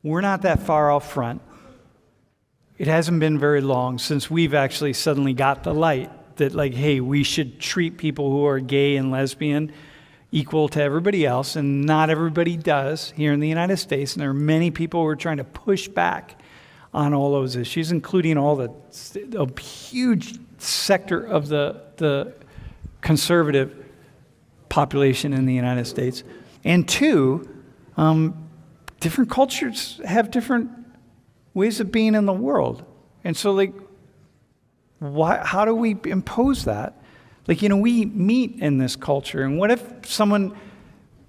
We're not that far out front. It hasn't been very long since we've actually suddenly got the light that, like, hey, we should treat people who are gay and lesbian equal to everybody else, and not everybody does here in the United States. And there are many people who are trying to push back on all those issues, including a huge sector of the conservative population in the United States. And two, different cultures have different ways of being in the world. And so, like, how do we impose that? Like, we meet in this culture. And what if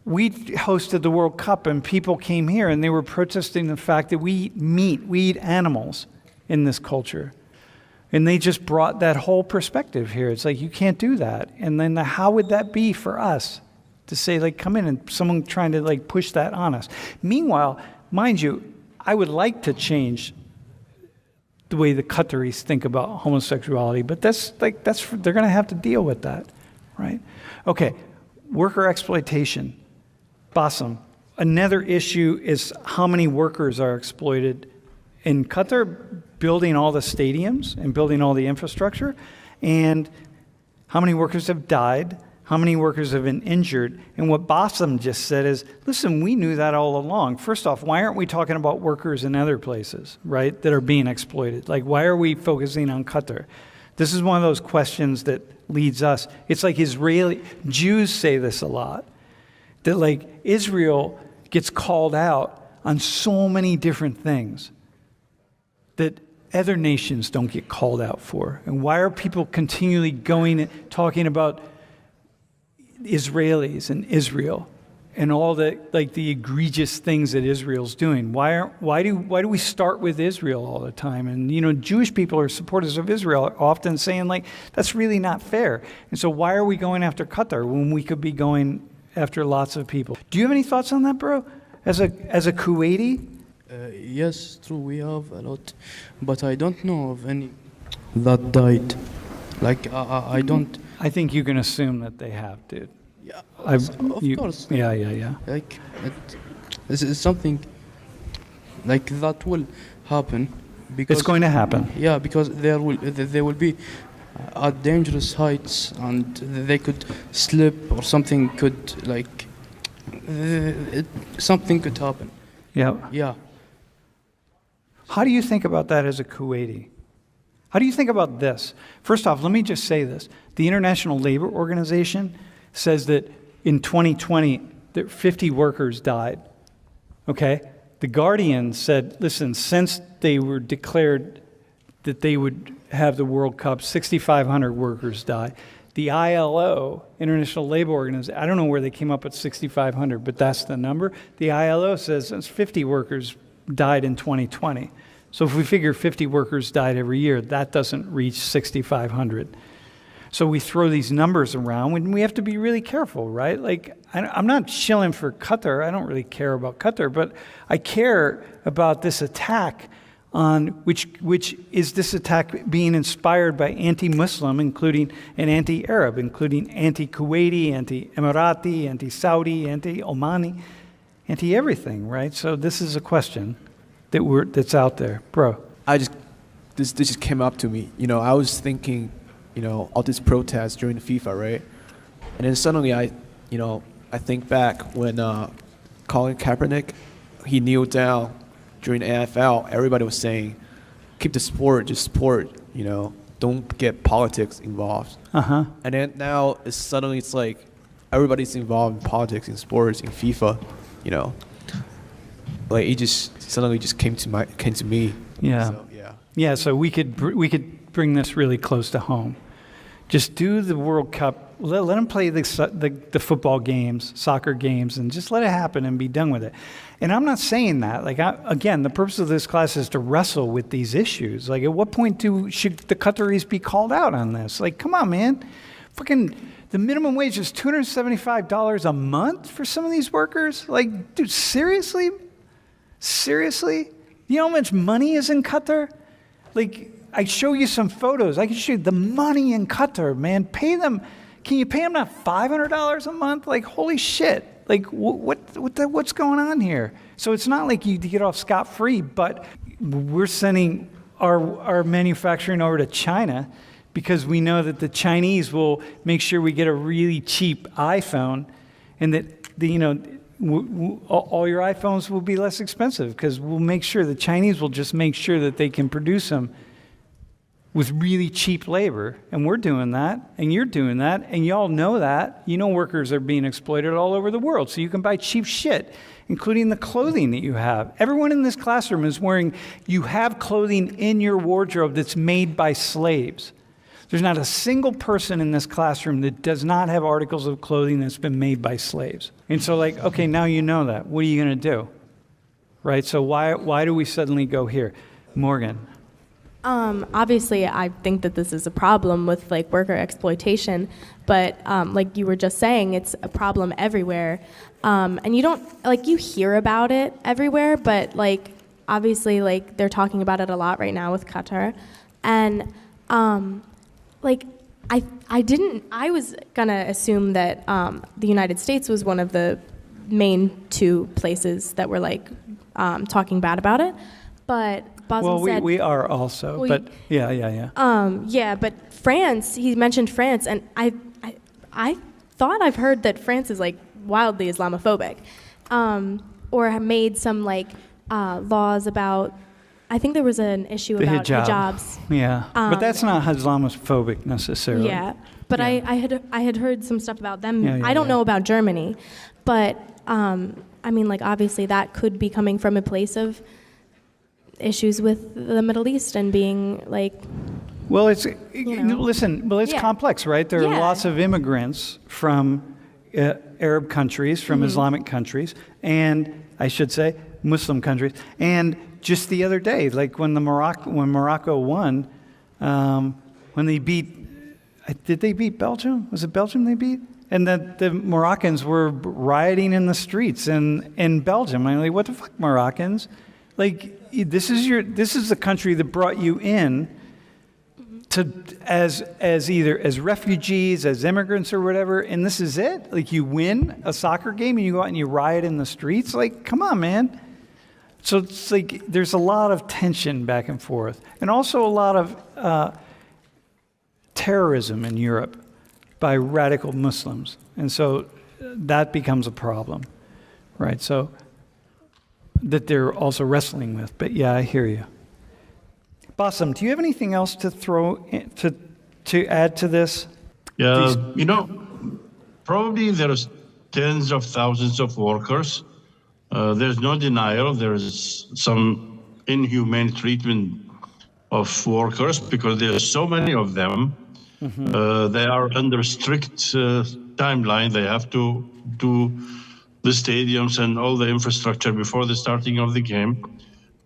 we hosted the World Cup and people came here and they were protesting the fact that we eat meat, we eat animals in this culture. And they just brought that whole perspective here. It's like, you can't do that. And then how would that be for us to say, like, come in and someone trying to, like, push that on us? Meanwhile, mind you, I would like to change the way the Qataris think about homosexuality, but they're going to have to deal with that, right? Okay, worker exploitation. Bassem, another issue is how many workers are exploited in Qatar, building all the stadiums and building all the infrastructure, and how many workers have died, how many workers have been injured. And what Bassem just said is, listen, we knew that all along. First off, why aren't we talking about workers in other places, right, that are being exploited? Like, why are we focusing on Qatar? This is one of those questions that leads us. It's like Jews say this a lot, that, like, Israel gets called out on so many different things that other nations don't get called out for. And why are people continually going and talking about Israelis and Israel and all the, like, the egregious things that Israel's doing? Why do we start with Israel all the time? And Jewish people are supporters of Israel, often saying, like, that's really not fair. And so why are we going after Qatar when we could be going after lots of people? Do you have any thoughts on that, bro? As a Kuwaiti? Yes, true, we have a lot, but I don't know of any that died. Like, I don't. I think you can assume that they have, dude. Yeah, of course. Yeah. Like, this is something like that will happen because it's going to happen. Yeah, because there will be at dangerous heights, and they could slip, or something could something could happen. Yeah. Yeah. How do you think about that as a Kuwaiti? How do you think about this? First off, let me just say this. The International Labor Organization says that in 2020, that 50 workers died. Okay? The Guardian said, listen, since they were declared that they would have the World Cup, 6,500 workers died. The ILO, International Labor Organization, I don't know where they came up with 6,500, but that's the number. The ILO says since 50 workers died in 2020. So if we figure 50 workers died every year, that doesn't reach 6,500. So we throw these numbers around, and we have to be really careful, right? Like, I'm not shilling for Qatar. I don't really care about Qatar, but I care about this attack on which is this attack being inspired by anti-Muslim, including and anti-Arab, including anti-Kuwaiti, anti-Emirati, anti-Saudi, anti-Omani, anti-everything, right? So this is a question that's out there, bro. This just came up to me. I was thinking, all this protest during the FIFA, right? And then suddenly I think back when Colin Kaepernick, he kneeled down during the NFL. Everybody was saying, keep the sport, just sport, don't get politics involved. Uh-huh. And then now it's like everybody's involved in politics, in sports, in FIFA, Like, it just suddenly just came to me. Yeah. So, yeah. Yeah, so we could bring this really close to home. Just do the World Cup. Let them play the football games, soccer games, and just let it happen and be done with it. And I'm not saying that. Like, again, the purpose of this class is to wrestle with these issues. Like, at what point should the Qataris be called out on this? Like, come on, man. Fucking the minimum wage is $275 a month for some of these workers. Like, dude, seriously? Seriously? You know how much money is in Qatar? Like, I show you some photos. I can show you the money in Qatar, man. Pay them. Can you pay them not $500 a month? Like, holy shit. Like, what's going on here? So it's not like you get off scot-free, but we're sending our manufacturing over to China because we know that the Chinese will make sure we get a really cheap iPhone, and that all your iPhones will be less expensive because we'll make sure the Chinese will just make sure that they can produce them with really cheap labor. And we're doing that, and you're doing that, and y'all know that. You know workers are being exploited all over the world, so you can buy cheap shit, including the clothing that you have. Everyone in this classroom is you have clothing in your wardrobe that's made by slaves. There's not a single person in this classroom that does not have articles of clothing that's been made by slaves. And so okay, now you know that. What are you going to do? Right? So why do we suddenly go here? Morgan. Obviously, I think that this is a problem with worker exploitation, but like you were just saying, it's a problem everywhere. And you don't, you hear about it everywhere, but obviously they're talking about it a lot right now with Qatar. And I was gonna assume that the United States was one of the main two places that were talking bad about it, but Basim said, we are also, but yeah. Yeah, but France, he mentioned France, and I thought I've heard that France is wildly Islamophobic, or have made some laws about. I think there was an issue about hijabs. Yeah, but that's not Islamophobic necessarily. Yeah, but yeah. I had heard some stuff about them. Yeah, I don't know about Germany, but obviously that could be coming from a place of issues with the Middle East and being Well, it's complex, right? There are lots of immigrants from Arab countries, from Islamic countries, and I should say Muslim countries. And just the other day, when Morocco won, when they did they beat Belgium? Was it Belgium they beat? And that the Moroccans were rioting in the streets in Belgium. I'm like, what the fuck, Moroccans? This is the country that brought you in as either as refugees, as immigrants or whatever, and this is it? You win a soccer game and you go out and you riot in the streets? Come on, man. So it's there's a lot of tension back and forth, and also a lot of terrorism in Europe by radical Muslims, and so that becomes a problem, right? So that they're also wrestling with. But yeah, I hear you. Basim, do you have anything else to to add to this? Yeah, probably there's tens of thousands of workers. There's no denial there is some inhumane treatment of workers because there are so many of them. They are under strict timeline. They have to do the stadiums and all the infrastructure before the starting of the game.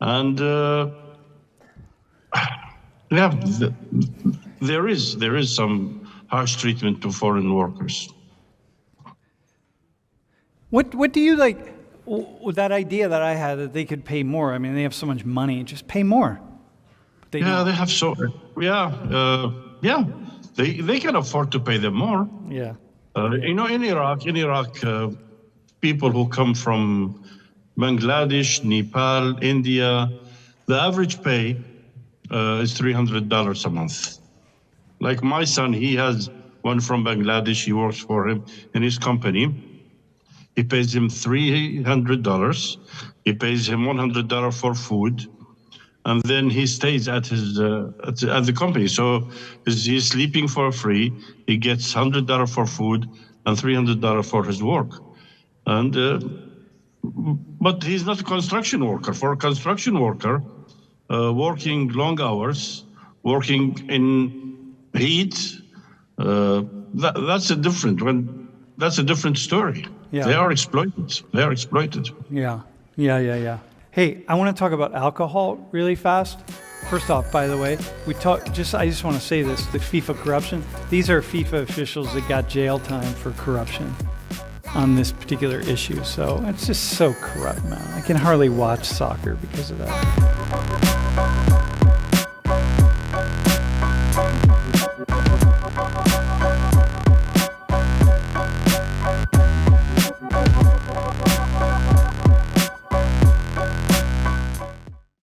And there is some harsh treatment to foreign workers. What do you that idea that I had that they could pay more? I mean, they have so much money, just pay more. They have so they can afford to pay them more. Yeah. In Iraq, people who come from Bangladesh, Nepal, India, the average pay is $300 a month. Like my son, he has one from Bangladesh. He works for him in his company. He pays him $300. He pays him $100 for food, and then he stays at his at the company. So he's sleeping for free. He gets $100 for food and $300 for his work. And but he's not a construction worker. For a construction worker, working long hours, working in heat, that's a different story. Yeah. They are exploited. Yeah. Hey, I want to talk about alcohol really fast. First off, by the way, I just want to say this, the FIFA corruption. These are FIFA officials that got jail time for corruption on this particular issue. So it's just so corrupt, man. I can hardly watch soccer because of that.